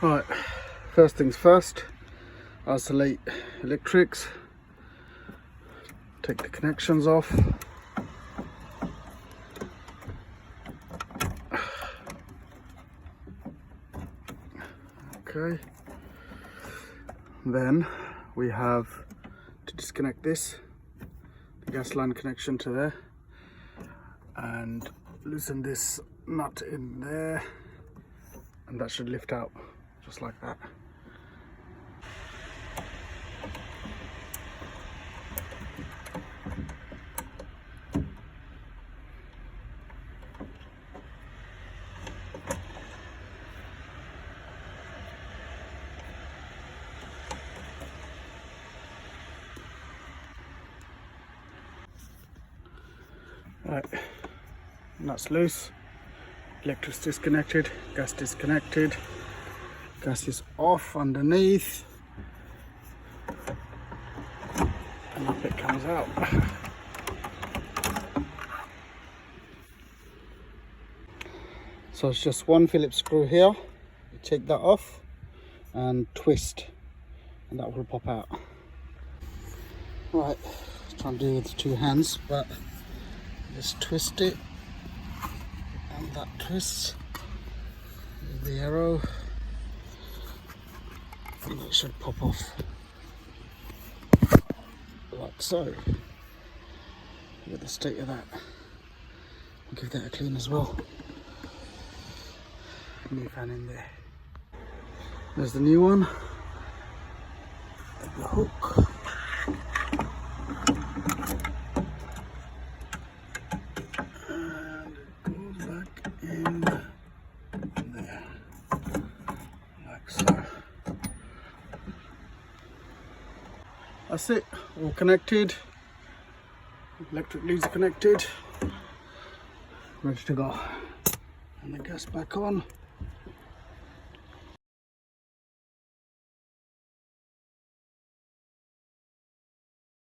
Right, first things first, isolate electrics, take the connections off. Okay, then we have to disconnect this, the gas line connection to there, and loosen this nut in there, and that should lift out just like that. Right, nuts loose, electrics disconnected, gas disconnected, gas is off underneath, and up it comes out. So it's just one Phillips screw here, you take that off and twist, and that will pop out. Right, try and do it with 2 hands, but just twist it, and that twists with the arrow, and it should pop off like so. Look at the state of that. I'll give that a clean as well. New fan in there. There's the new one. The hook. That's it, all connected, electric leads are connected, ready to go, and the gas back on.